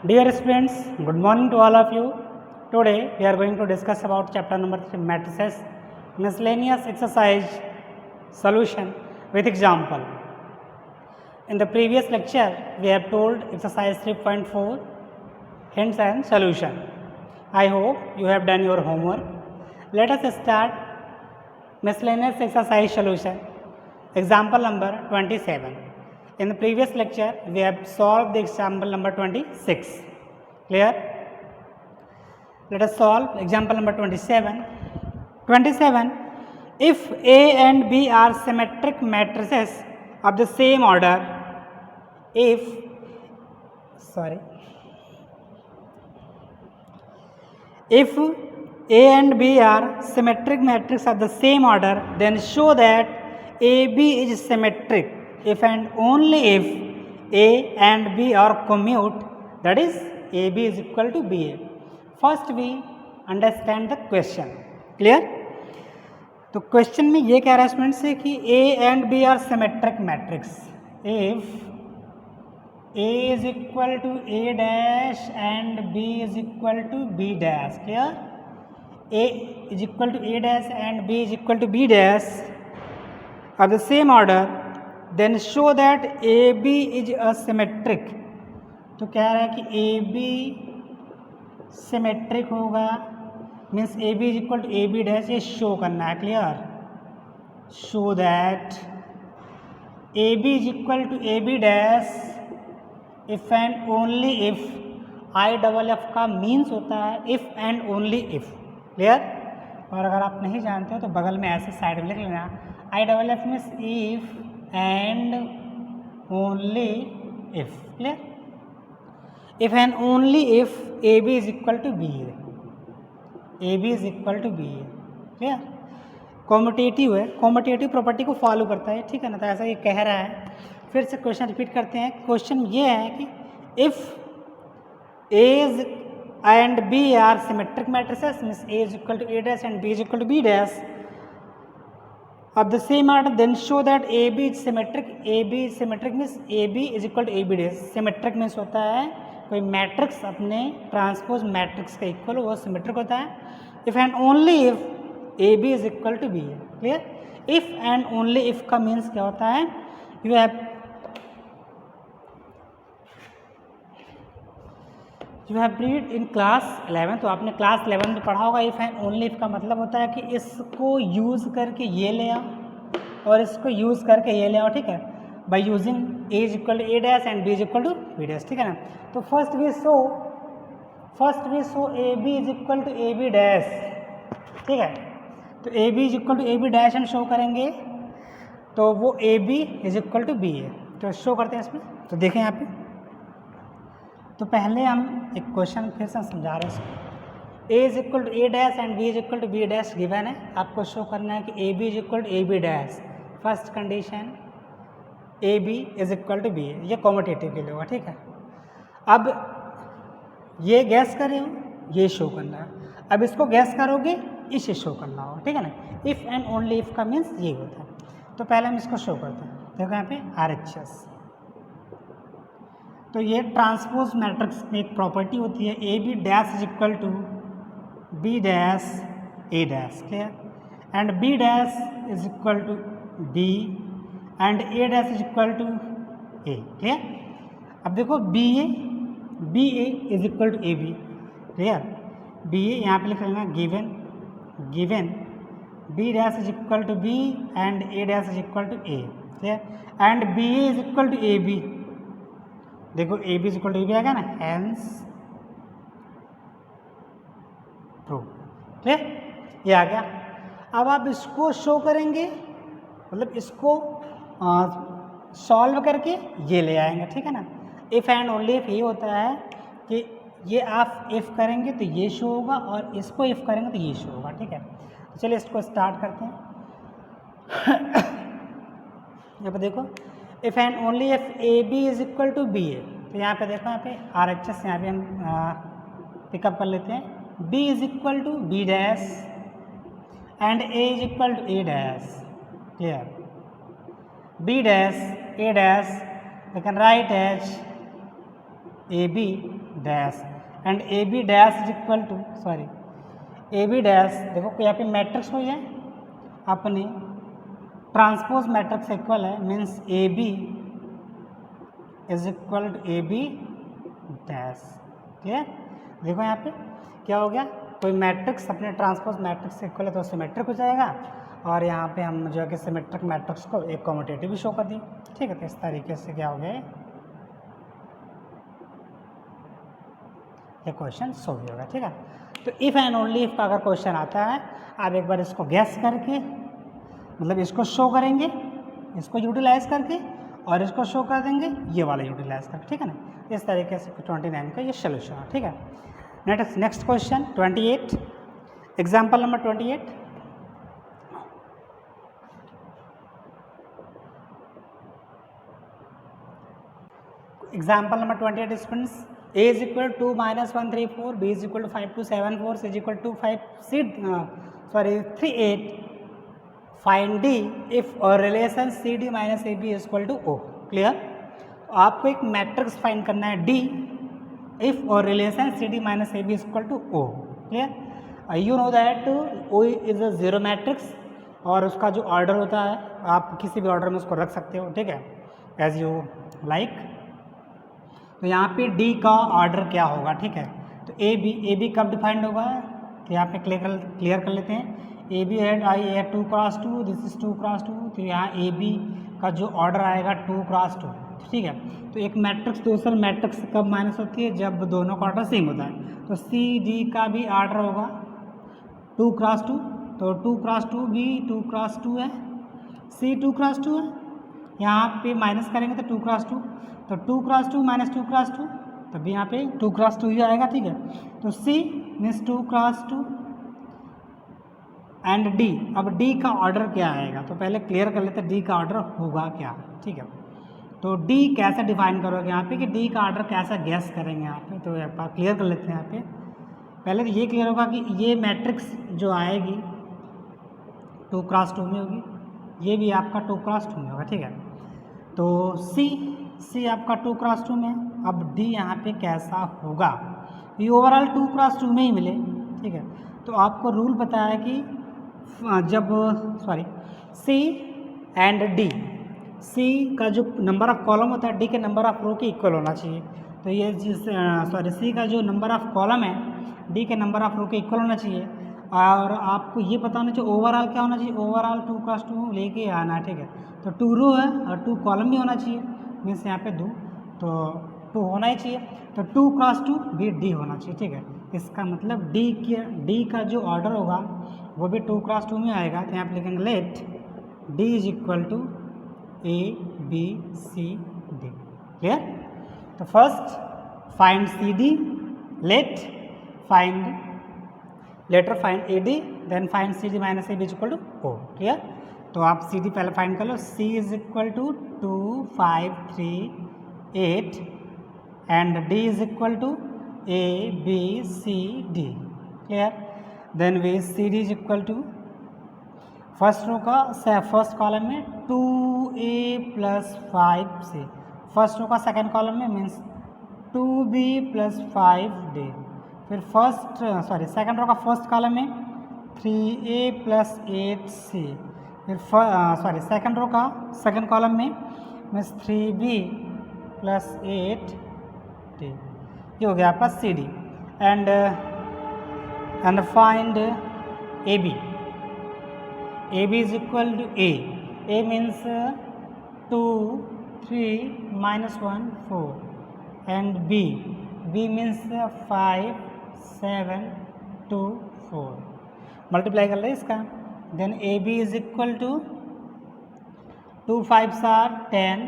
Dear students, good morning to all of you. Today we are going to discuss about chapter number 3 matrices, miscellaneous exercise solution with example. In the previous lecture we have told exercise 3.4 hints and solution. I hope you have done your homework. Let us start miscellaneous exercise solution. Example number 27. In the previous lecture we have solved the example number 26. Clear? Let us solve example number 27. 27. If A and B are symmetric matrices of the same order, if A and B are symmetric matrices of the same order, then show that AB is symmetric if and only if A and B are commute, that is AB is equal to BA. First we understand the question. Clear? तो question में ये कह रहा है student से कि A and B are symmetric matrix if A is equal to A dash and B is equal to B dash. Clear? A is equal to A dash and B is equal to B dash of the same order, then show that AB is a symmetric. तो कह रहा है कि AB symmetric होगा, means AB is equal to AB dash, ये show करना है. Clear? Show that AB is equal to AB dash if and only if. IFF का मीन्स होता है if and only if. Clear? और अगर आप नहीं जानते हो तो बगल में ऐसे साइड में लिख लेना. IFF means if and only if. Clear? If and only if AB is equal to BA. AB is equal to BA. Clear? Commutative है, कॉम्यूटेटिव प्रॉपर्टी को फॉलो करता है. ठीक है ना? तो ऐसा ये कह रहा है. फिर से क्वेश्चन रिपीट करते हैं. क्वेश्चन ये है कि if A and B are symmetric matrices, means A is equal to A dash and B is equal to B dash of the same order, then show that AB is symmetric. AB is symmetric means AB is equal to AB dash. Symmetric means होता है कोई matrix अपने transpose matrix का equal हो, वो symmetric होता है. If and only if A B is equal to B है. Clear? If and only if का मीन्स क्या होता है? You have read in class 11. तो आपने क्लास 11 में पढ़ा होगा. इफ एंड ओनली इफ का मतलब होता है कि इसको यूज़ करके ये ले आओ और इसको यूज़ करके ये ले आओ. ठीक है? By using a is equal to A dash and B is equal to B dash. ठीक है ना? तो first we show a B is equal to A B dash. ठीक है? तो a B is equal to A B dash हम show करेंगे, तो वो a B is equal to B है. तो शो करते हैं इसमें. तो देखें यहाँ पे. तो पहले हम एक क्वेश्चन फिर से समझा रहे हैं इसको. A is equal to A dash and B is equal to B dash given है. आपको शो करना है कि A B is equal to A B dash. First condition A B is equal to B. ये commutative के लिए होगा. ठीक है? अब ये गैस करे हो, ये शो करना है. अब इसको गैस करोगे, इसे शो करना होगा. ठीक है ना? इफ़ एंड ओनली इफ का मीन्स ये होता है. तो पहले हम इसको शो करते हैं. देखो यहाँ पे RHS. तो ये ट्रांसपोज मैट्रिक्स में एक प्रॉपर्टी होती है, A B dash is equal to B dash A dash. Clear? And B dash is equal to B and A dash is equal to A. Clear? अब देखो B A is equal to A B. Clear? B A यहाँ पे लिख लेना given B dash is equal to B and A dash is equal to A. Clear? And B A is equal to A B. देखो A B is equal to A b आएगा ना, hence prove. Clear? ये आ गया. अब आप इसको show करेंगे, मतलब इसको सॉल्व करके ये ले आएंगे. ठीक है ना? इफ़ एंड ओनली इफ ये होता है कि ये आप इफ़ करेंगे तो ये शो होगा और इसको इफ़ करेंगे तो ये शो होगा. ठीक है? तो चलिए इसको स्टार्ट करते हैं. यहाँ पे देखो if and only if A B is equal to B A. तो यहाँ पे देखो, यहाँ पे RHS यहाँ पे हम पिकअप कर लेते हैं. B is equal to B dash and a is equal to A dash. Clear? B dash A dash we can write as AB dash and a B dash is equal to A B dash, देखो यहाँ पे matrix हो है अपनी transpose matrix equal है, means a B is equal to A B dash. Clear? देखो यहाँ पे क्या हो गया, कोई मैट्रिक्स अपने ट्रांसपोज मैट्रिक्स से इक्वल है तो सिमेट्रिक हो जाएगा, और यहाँ पे हम जो है कि सिमेट्रिक मैट्रिक्स को एक कॉम्यूटेटिव भी शो कर दी। ठीक है, तो इस तरीके से क्या हो गया, ये क्वेश्चन सॉल्व होगा। ठीक है, तो इफ़ एंड ओनली इफ का अगर क्वेश्चन आता है, आप एक बार इसको गैस करके, मतलब इसको शो करेंगे, इसको यूटिलाइज करके, और इसको शो कर देंगे ये वाला यूटिलाइज करके। ठीक है ना, इस तरीके से 29 का ये सोल्यूशन है। ठीक है, next question 28, example number 28। Example number 28 students, a is equal to -134, b is equal to 5274, c is equal to 38. Find d if a relation cd minus ab is equal to o। Clear? तो आपको एक matrix find करना है d if a relation cd minus ab is equal to o। Clear? You know that o is a zero matrix, और उसका जो order होता है आप किसी भी ऑर्डर में उसको रख सकते हो। ठीक है, एज यू लाइक। तो यहाँ पे D का ऑर्डर क्या होगा? ठीक है, तो ए बी कब डिफाइंड होगा, तो यहाँ पे क्लियर कर लेते हैं। A b add I a 2 cross 2, this is 2 cross 2, तो यहाँ ए बी का जो ऑर्डर आएगा 2 क्रॉस 2। ठीक है, तो एक मैट्रिक्स दूसरे मैट्रिक्स से कब माइनस होती है, जब दोनों का ऑर्डर सेम होता है। तो सी डी का भी ऑर्डर होगा 2 क्रॉस 2, तो 2 क्रॉस 2 भी 2 क्रॉस 2 है, सी 2 क्रॉस 2 है, यहाँ पे माइनस करेंगे तो 2 क्रॉस 2, तो 2 क्रॉस 2 माइनस 2 क्रॉस 2, तब यहाँ पे 2 क्रॉस 2 ही आएगा। ठीक है, तो C means 2 cross 2 and D। अब D का ऑर्डर क्या आएगा, तो पहले क्लियर कर लेते हैं D का ऑर्डर होगा क्या। ठीक है, तो D कैसे डिफाइन करोगे यहाँ पे कि D का ऑर्डर कैसा गैस करेंगे यहाँ पे, तो एक बार क्लियर कर लेते हैं। यहाँ पे पहले तो ये क्लियर होगा कि ये मैट्रिक्स जो आएगी 2 क्रॉस 2 में होगी, ये भी आपका 2 क्रॉस 2 में होगा। ठीक है, तो C आपका 2 क्रॉस 2 में, अब D यहाँ पे कैसा होगा, ये ओवरऑल 2 क्रॉस 2 में ही मिले। ठीक है, तो आपको रूल पता है कि जब C एंड D, C का जो नंबर ऑफ कॉलम होता है D के नंबर ऑफ रो के इक्वल होना चाहिए। तो ये C का जो नंबर ऑफ कॉलम है D के नंबर ऑफ रो के इक्वल होना चाहिए, और आपको ये पता होना चाहिए ओवरऑल क्या होना चाहिए, ओवरऑल 2 क्रॉस 2 लेके आना है। ठीक है, तो 2 रो है और 2 कॉलम भी होना चाहिए, मीन्स यहाँ पे 2, तो 2 होना ही चाहिए, तो 2 क्रॉस 2 भी D होना चाहिए। ठीक है, इसका मतलब D का जो ऑर्डर होगा वो भी 2 क्रॉस 2 में आएगा। तो यहाँ पे लिखेंगे let D is equal to A B C D। Clear? तो first find CD, later find AD, then find CD minus AB is equal to O। Clear? तो आप CD पहले फाइंड कर लो, C is equal to 2 5 3 8 and D is equal to A B C D। Clear? Then we CD is equal to first row का first column में 2A plus 5C, first row का second column में means 2B plus 5D, फिर second row का first column में 3A plus 8C, फिर second row का second column में मीन्स 3B प्लस 8D। ये हो गया आपका CD and find AB। AB is equal to A means 2 3 minus 1 4 and B means 5 7 2 4, multiply कर ले इसका। Then AB is equal to 2 5s are 10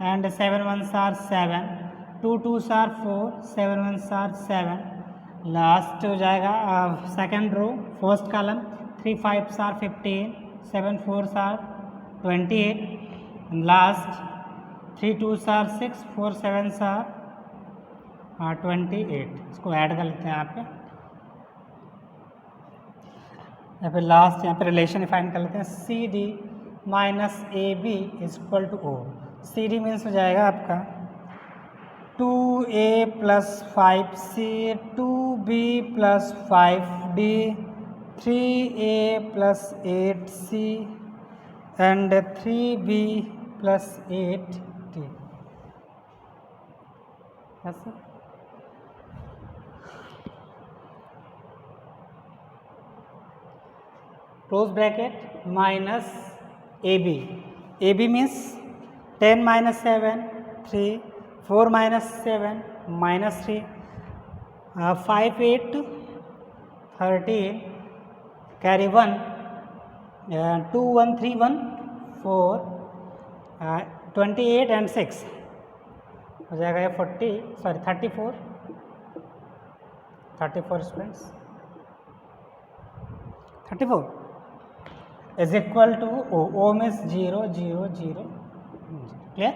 and 7 1s are 7, 2 2s are 4, 7 1s are 7, last हो जाएगा second row first column 3 5s are 15, 7 4s are 28, last 3 2s are 6, 4 7s are 28। इसको add कर लेते हैं यहाँ पे लास्ट यहाँ पे रिलेशन फाइंड कर लेते हैं। CD minus AB is equal to O। CD means हो जाएगा आपका 2 2a plus 5c, 2b plus 5d, 3a plus 8c and 3b plus 8d. Yes, sir. Close bracket minus ab. ab means 10 minus 7, 3, 4 minus 7, minus 3, 5, 8, 13, carry 1, 2, 1, 3, 1, 4, 28 and 6 हो जाएगा ये 34 students, 34 is equal to O means 0, 0, 0. Clear?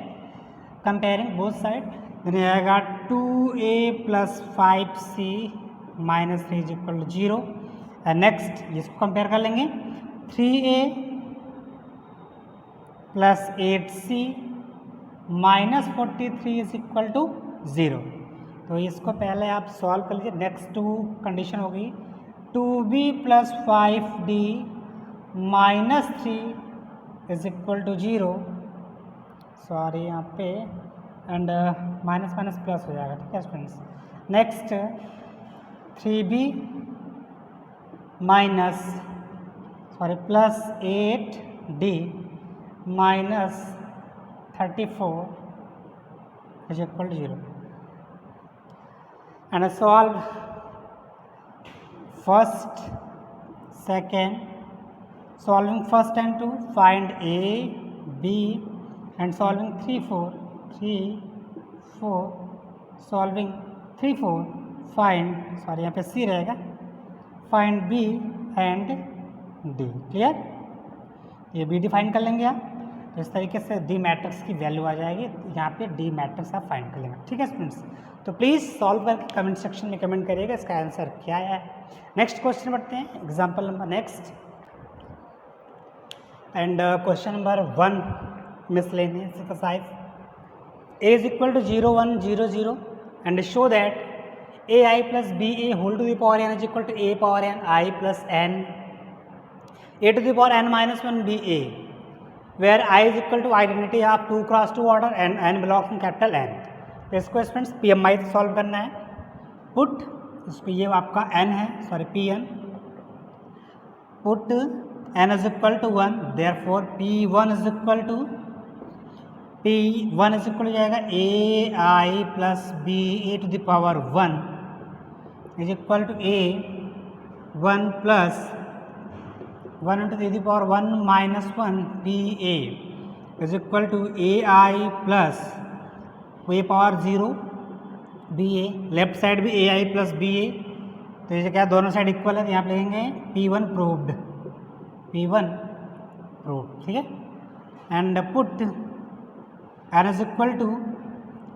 Comparing both sides, then आएगा 2a plus 5c minus 3 is equal to 0. And next इसको compare कर लेंगे 3a plus 8c minus 43 is equal to 0. तो इसको पहले आप सॉल्व कर लीजिए. नेक्स्ट टू कंडीशन होगी 2b plus 5d minus 3 is equal to 0. Sorry यहाँ पे एंड माइनस माइनस प्लस हो जाएगा. ठीक है students. Next 3b minus plus 8d minus 34 is equal to 0. And solve first, second, solving first and 2, find a, b, and solving 3, 4, solving 3, 4, find, sorry यहाँ पे c रहेगा, find b and d. Clear? ये b define कर लेंगे आप. इस तरीके से डी मैट्रिक्स की वैल्यू आ जाएगी. यहाँ पे डी मैट्रिक्स आप फाइंड कर लेंगे. ठीक है स्टूडेंट्स. तो प्लीज़ सॉल्व करके कमेंट सेक्शन में कमेंट करिएगा इसका आंसर क्या है. नेक्स्ट क्वेश्चन बढ़ते हैं. Example number next and question number 1 miscellaneous exercise. a is equal to 0, 1, 0, 0 and show that ai plus ba whole to the power n is equal to a power n I plus n a to the power n minus 1 ba, where I is equal to identity of 2 cross 2 order and n belongs in capital N. तो इसको students PMI से solve करना है. Put इसको ये आपका n है, sorry Pn. Put n is equal to 1, therefore P1 is equal to हो जाएगा AI plus BA to the power 1 is equal to A 1 plus 1 into the power 1 minus 1 BA is equal to AI plus A power 0 BA. Left side भी AI plus BA. तो ये क्या दोनों side equal है, तो यहाँ पे लिखेंगे P1 प्रूव्ड. ठीक है. And put n is equal to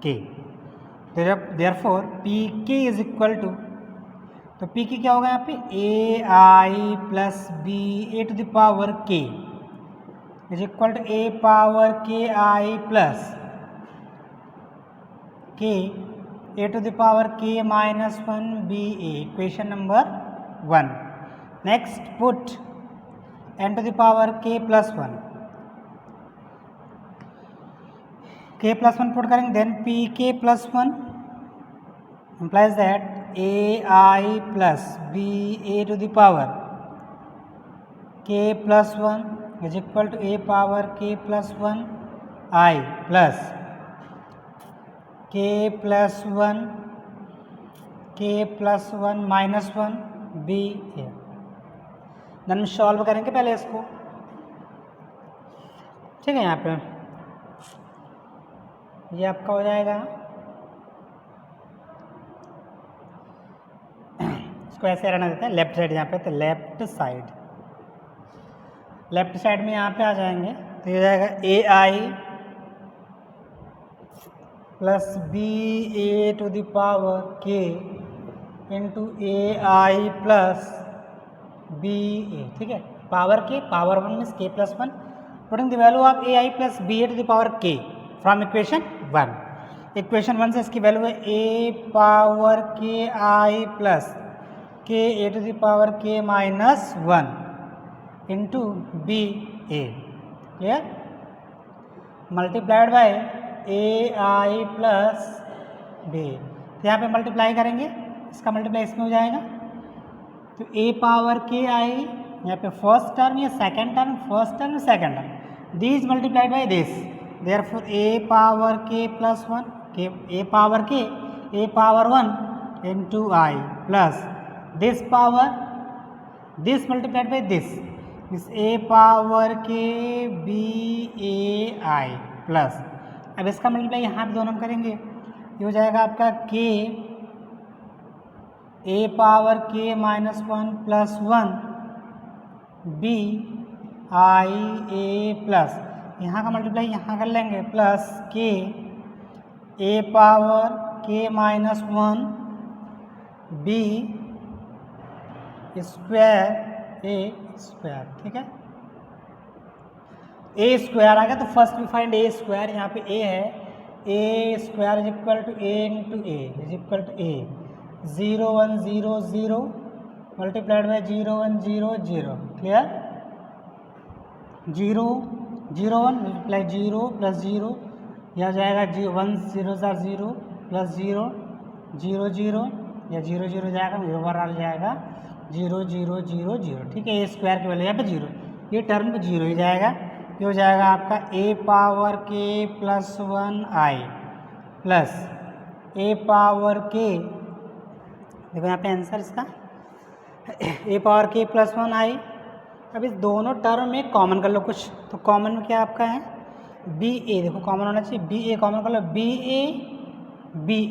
k. Therefore pk is equal to, तो pk क्या होगा यहाँ पे ai plus ba to the power k is equal to a power ki plus k a to the power k minus 1 ba. Equation number 1. Next put n to the power k plus 1. k plus 1 put करेंगे, then pk plus 1 implies that ai plus ba to the power k plus 1 is equal to a power k plus 1 I plus k plus 1 minus 1 ba. Then solve करेंगे पहले इसको. ठीक है. यहाँ पे ये आपका हो जाएगा, इसको ऐसे रहना देते हैं लेफ्ट साइड यहाँ पे. तो लेफ्ट साइड में यहाँ पे आ जाएंगे, तो ये जाएगा AI plus BA to the power K into AI plus BA. ठीक है. Power K, power 1 means K plus 1. Putting the value of AI plus BA to the power K from equation 1. Equation 1 से इसकी value है ए power के I plus k a to the power k minus 1 into b a, clear, multiplied by a I plus b. तो यहाँ पे multiply करेंगे, इसका multiply इसमें हो जाएगा, तो ए पावर के आई यहाँ पे फर्स्ट टर्म या second term, first term second term, these multiplied by this, therefore A power k plus 1 k A power k A power 1 into I plus this power this multiplied by this A power k B A I plus, अब इसका multiply यहाँ पे दोनों करेंगे, ये हो जाएगा आपका k A power k minus 1 प्लस 1 बी आई ए प्लस, यहाँ का मल्टीप्लाई यहाँ कर लेंगे plus k A power k minus 1 B square A square, ठीक है, ए स्क्वायर आ गया। तो first we find A square, यहाँ पे ए है, A square is equal to A into A is equal to A 0 1 0 0 multiplied by 0 1 0 0, clear, 0 0 1 multiply 0 plus 0, यह जाएगा 1 0 0 प्लस 0 0 0 या 0 0 जाएगा, ओवरऑल जाएगा 0 0 0 0, ठीक है, ए स्क्वायर की वैल्यू यहाँ पे 0, ये टर्म पे 0 ही जाएगा, ये हो जाएगा आपका ए power k plus 1 I plus A power के, देखो यहाँ पे आंसर इसका ए पावर के प्लस 1 आई। अब इस दोनों टर्म में कॉमन कर लो कुछ, तो कॉमन में क्या आपका है बी ए, देखो कॉमन होना चाहिए, बी ए कॉमन कर लो, बी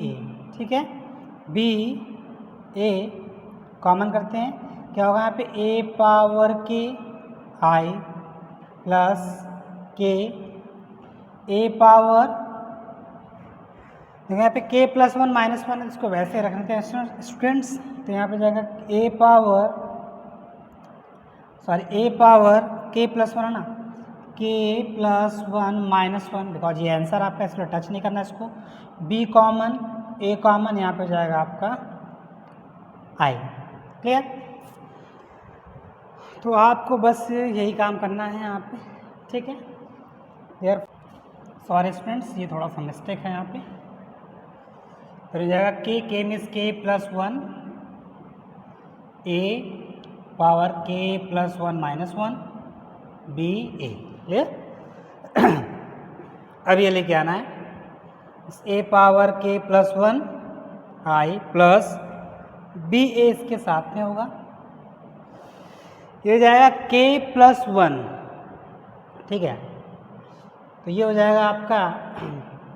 ए, ठीक है, बी ए कॉमन करते हैं, क्या होगा यहाँ पे ए पावर के I plus k A power, देखो यहाँ पे के प्लस 1 माइनस 1, इसको वैसे रखने थे स्टूडेंट्स, तो यहाँ पे जाएगा ए पावर के प्लस 1 है ना, के प्लस 1 माइनस 1, बिकॉज ये आंसर आपका, इसको टच नहीं करना इसको, बी कॉमन ए कॉमन, यहाँ पे जाएगा आपका आई, क्लियर। तो आपको बस यही काम करना है यहाँ पे, ठीक है, यार सॉरी स्टूडेंट्स, ये थोड़ा सा मिस्टेक है यहाँ पे, तो हो जाएगा के मीन्स के plus 1 A power k plus 1 minus 1 B a, clear. अब ये लेके आना है ए power k plus 1 I plus B ए, इसके साथ में होगा, ये हो जाएगा के प्लस 1, ठीक है, तो ये हो जाएगा आपका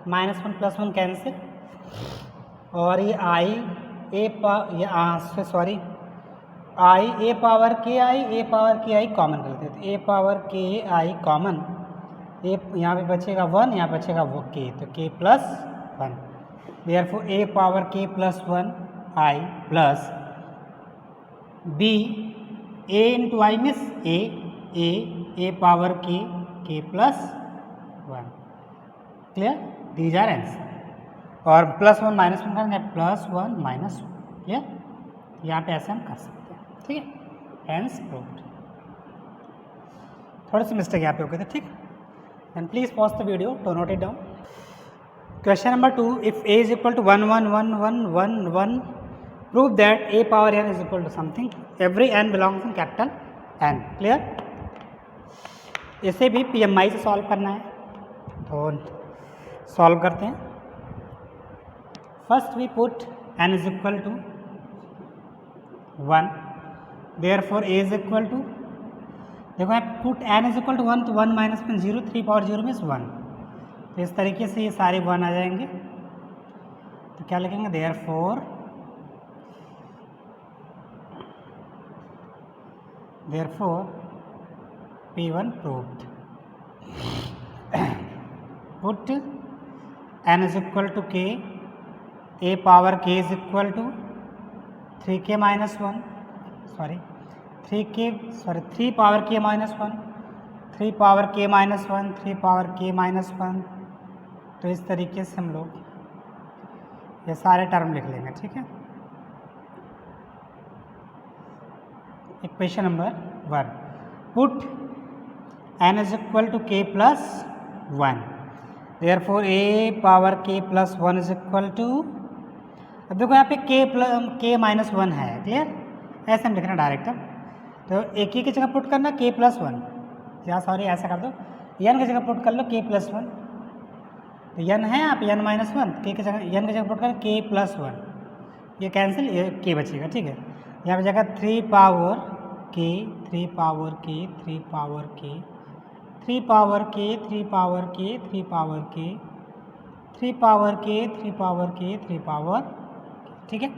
माइनस 1 प्लस 1 कैंसिल, और ये आई आई ए पावर के आई कॉमन कर लेते हैं, तो ए पावर के आई कॉमन, ए यहाँ पे बचेगा 1, यहाँ बचेगा वो के, तो k plus 1, therefore A power k plus 1 I plus B A into I means A power k plus 1, clear, these are answer, और प्लस 1 माइनस 1 करेंगे प्लस 1 माइनस 1, क्लियर, यहाँ पे ऐसे हम कर सकते हैं, ठीक है, हेंस प्रूव्ड। थोड़े से मिस्टेक यहाँ पे हो गए थे, ठीक है, and please pause the video to note it down. Question number 2, if a is equal to 1 1 1 1 1 1 prove that a power n is equal to something, every n belongs in capital N, clear. इसे भी PMI से solve करना है, तो solve करते हैं। First we put n is equal to 1, therefore a is equal to, देखो आप put n is equal to 1, तो 1 माइनस में 0, 3 पावर 0 मीन्स 1, तो इस तरीके से ये सारे 1 आ जाएंगे, तो क्या लिखेंगे, therefore P1 proved, put n is equal to k, a power k is equal to 3k minus 1, 3 power k minus 1, 3 power k minus 1, 3 power k minus 1, तो इस तरीके से हम लोग ये सारे टर्म लिख लेंगे, ठीक है। Equation number 1, put n is equal to k plus 1, therefore a power k plus 1 is equal to, अब देखो यहाँ पे k माइनस 1 है, क्लियर, ऐसे हम लिखना डायरेक्ट। तो एक ही की जगह पुट करना k प्लस 1, या सॉरी ऐसा कर दो, n की जगह पुट कर लो k प्लस 1, तो n है यहाँ पे n माइनस 1, k की जगह n की जगह पुट कर k प्लस 1, ये कैंसिल, ये k बचेगा, ठीक है। यहाँ पे जगह 3 power k 3 power k 3 power k 3 power k 3 power k 3 power k 3 power k 3 power k 3 power, ठीक है।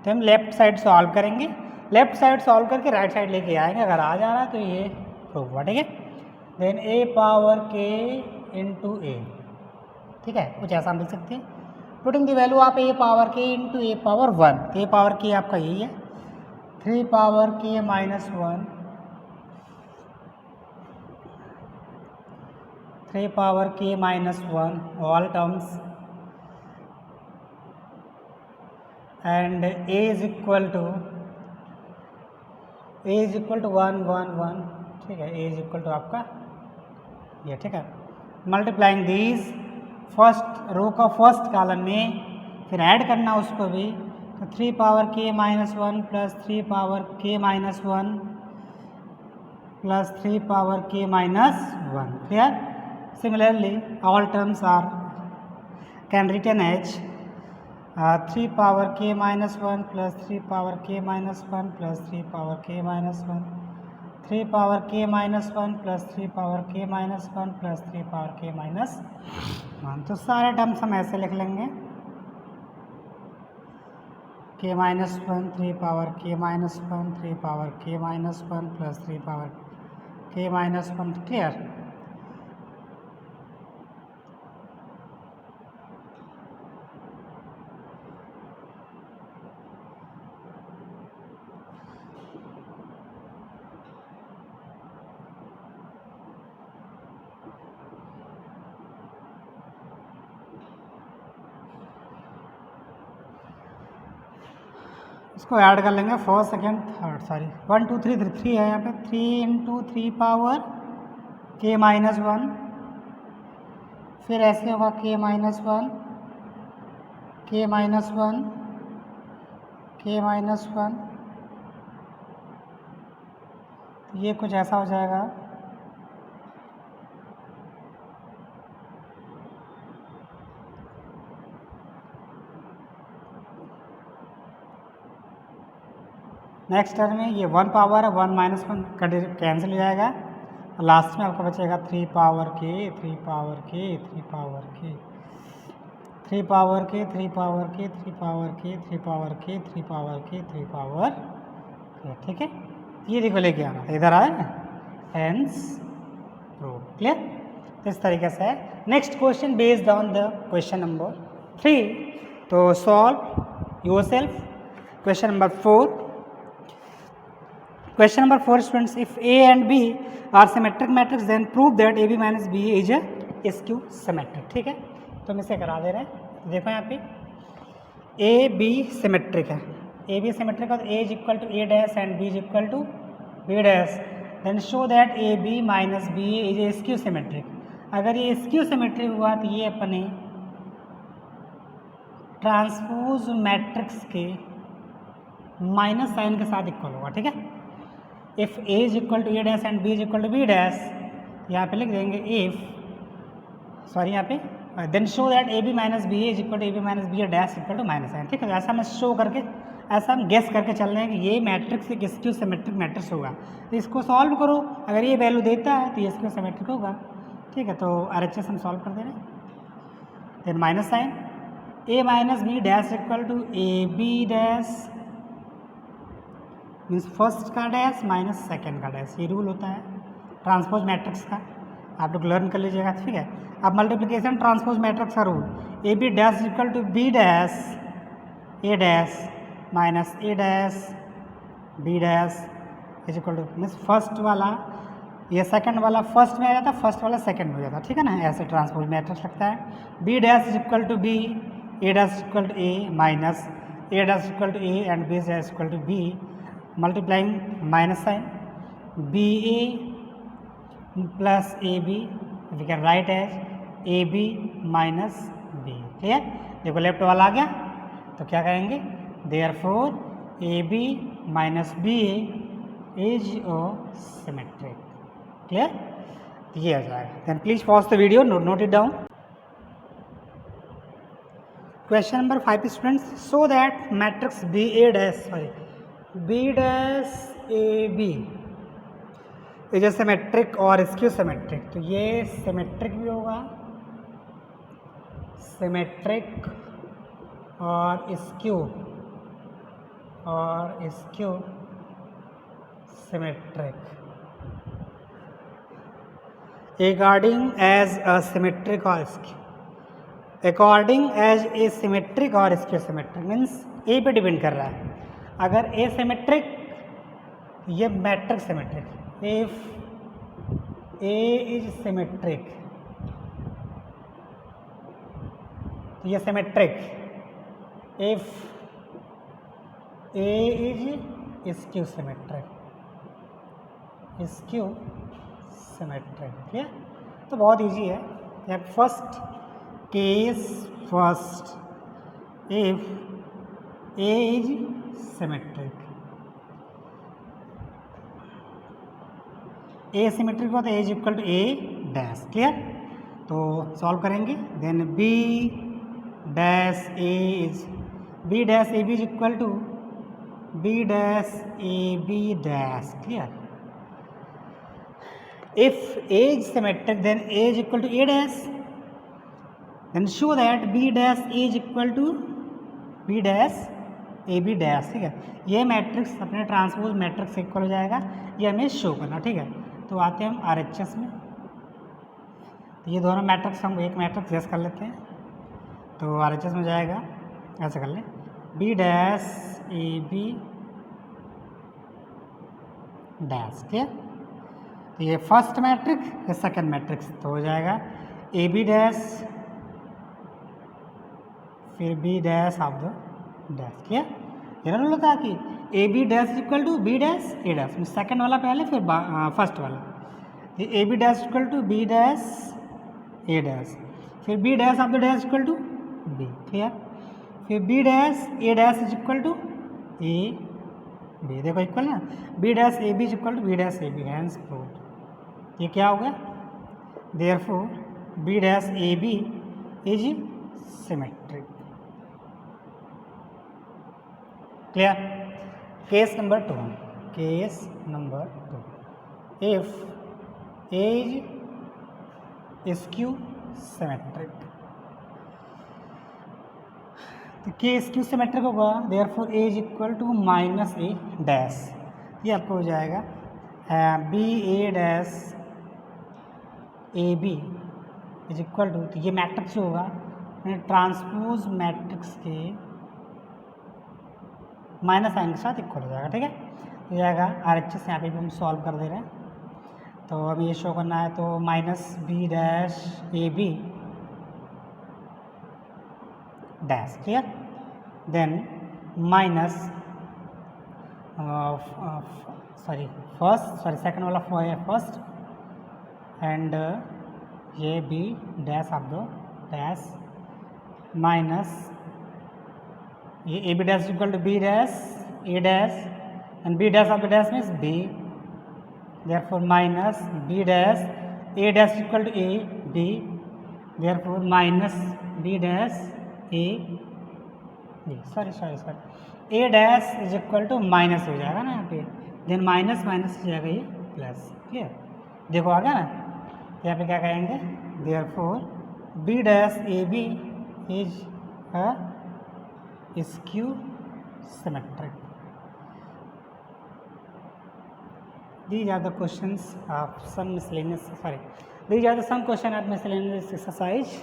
तो हम लेफ्ट साइड सॉल्व करेंगे, लेफ्ट साइड सॉल्व करके राइट साइड लेके आएंगे, अगर आ जा रहा है तो ये प्रूफ हुआ, ठीक है। Then a power k into A, ठीक है, कुछ ऐसा हम लिख सकते हैं। Putting the value of a power k into A power 1, तो a पावर k आपका यही है 3 power k minus 1, 3 power k minus 1 all terms, and a is equal to 1 1 1, ठीक है, a इज इक्वल टू आपका ये, ठीक है। मल्टीप्लाइंग दीज, फर्स्ट रो का फर्स्ट कॉलम में फिर ऐड करना उसको भी, तो 3 power k minus 1 plus 3 power k minus 1 plus 3 power k minus 1, clear. Similarly all terms are can written as 3 power k minus 1 plus 3 power k minus 1 plus 3 power k minus 1, 3 power k minus 1 plus 3 power k minus 1 plus 3 power k minus 1। तो सारे terms हम ऐसे लिख लेंगे, k minus 1 3 power k minus 1 3 power k minus 1 plus 3 power k minus 1, clear. इसको add कर लेंगे, first second third, sorry 1 2 3 3 है यहाँ पे, 3 इंटू 3 पावर k माइनस 1, फिर ऐसे होगा k minus 1 k minus 1 k minus 1, ये कुछ ऐसा हो जाएगा। नेक्स्ट टर्म में ये 1 पावर है, 1 माइनस 1 कैंसिल हो जाएगा, और लास्ट में आपका बचेगा 3 power k 3 power k 3 power k 3 power k 3 power k 3 power k 3 power k 3 power k 3 power k, ठीक है। ये देखो लेके आना इधर आए, हेंस प्रूव, क्लियर। इस तरीके से है। Next question based on the question number 3, तो solve yourself question number 4। Question number 4 students, if A and B are symmetric matrix then prove that AB minus B is a skew symmetric, ठीक है। तो हम इसे करा दे रहे हैं, देखो यहाँ पे A B सिमेट्रिक है, A B सिमेट्रिक है, तो A is equal to A dash and B is equal to B dash, then show that A B minus B is a skew symmetric. अगर ये स्क्यू सिमेट्रिक हुआ तो ये अपने transpose matrix के minus sign के साथ इक्वल होगा, ठीक है। If A is equal to A dash and B is equal to B dash, यहाँ पे लिख देंगे इफ, सॉरी यहाँ पे then show that AB minus b is equal to AB minus B dash equal to minus sign, ठीक है। ऐसा हम शो करके, ऐसा हम गेस करके चल रहे हैं कि ये मैट्रिक्स एक स्क्यू सिमेट्रिक मैट्रिक्स होगा, तो इसको सॉल्व करो, अगर ये वैल्यू देता है तो ये स्क्यू सिमेट्रिक होगा, ठीक है। तो RHS हम सॉल्व कर दे रहे हैं, then minus sign A minus B dash equal to AB dash means first का डैश माइनस सेकेंड का डैश, ये रूल होता है ट्रांसपोज मैट्रिक्स का, आप लोग लर्न कर लीजिएगा, ठीक है। अब मल्टीप्लिकेशन ट्रांसपोज मैट्रिक्स का rule, a B dash equal to B dash A dash minus a dash b dash is equal to, means first वाला ये सेकंड वाला फर्स्ट में आ जाता है, फर्स्ट वाला सेकंड में हो जाता है, ठीक है ना। ऐसे ट्रांसपोज मैट्रिक्स लगता है। B dash is equal to b A dash equal to A minus A dash equal to A and B dash equal to B, multiplying minus sign BA plus AB, we can write as AB minus B. Clear? देखो left वाला आ गया तो क्या कहेंगे, therefore AB minus BA is a symmetric. Clear? ये आ जाएगा. Then please pause the video, note it down. Question number 5 students, so that matrix B dash AB is symmetric और skew symmetric. तो ये सिमेट्रिक भी होगा, सिमेट्रिक और skew symmetric according as a symmetric और skew. According as A symmetric और skew symmetric means A पे depend कर रहा है. अगर ए सिमेट्रिक, ये matrix symmetric. If A is symmetric, तो ये symmetric. If A is skew symmetric, skew symmetric. ठीक है? तो बहुत इजी है. यहाँ first case first, if A is symmetric, a symmetric होता है, as equal to A dash. Clear? तो सॉल्व करेंगे. Then b dash A B is equal to B dash A B dash. Clear? If a is symmetric then a is equal to A dash, then show that b dash a is equal to B dash A B dash. ठीक है? ये matrix अपने transpose matrix equal हो जाएगा, ये हमें show करना. ठीक है? तो आते हैं हम RHS में. तो ये दोनों मैट्रिक्स हम एक मैट्रिक्स जैसे कर लेते हैं. तो RHS में जाएगा, ऐसे कर लें, B dash A B dash. ठीक है? तो ये फर्स्ट मैट्रिक्स, ये सेकंड मैट्रिक्स. तो हो जाएगा ए बी डैश फिर B dash of the dash. Clear? ये ना होता है कि A B dash equal to B dash A dash. Second वाला पहले फिर फर्स्ट वाला. A B dash equal to B dash A dash, फिर B dash of the dash equal to B. Clear? फिर B dash A dash is equal to A B. देखो equal ना, b dash A B is equal to B dash A b. Hence proved. ये क्या हो गया? Therefore b dash A B is symmetric. Clear? Case number 2. Case number 2, if a is skew symmetric. तो के skew symmetric होगा, therefore a is equal to minus a dash. ये आपको हो जाएगा b a dash A B is equal to, तो ये matrix होगा ट्रांसपोज मैट्रिक्स के माइनस साइन के साथ इक्वल हो जाएगा. ठीक है? हो जाएगा RHS यहाँ पे भी हम सॉल्व कर दे रहे हैं. तो अब ये शो करना है, तो minus B dash A B dash. Clear? Then minus second वाला फर्स्ट एंड ये B dash of the dash minus ये A B dash equal to B dash A dash and B dash of the dash means B. Therefore minus B dash A dash equal to A B. Therefore minus B dash A B. Sorry A dash is equal to minus हो जाएगा ना यहाँ पे. Then minus minus हो जाएगा ये plus. Clear? देखो आ गया ना. यहाँ पे क्या कहेंगे, therefore b dash A B is skew symmetric. These are the questions of some miscellaneous. These are the some question of miscellaneous exercise.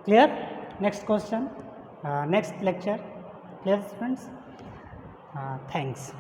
Clear? Next question, next lecture. Clear, friends? Thanks.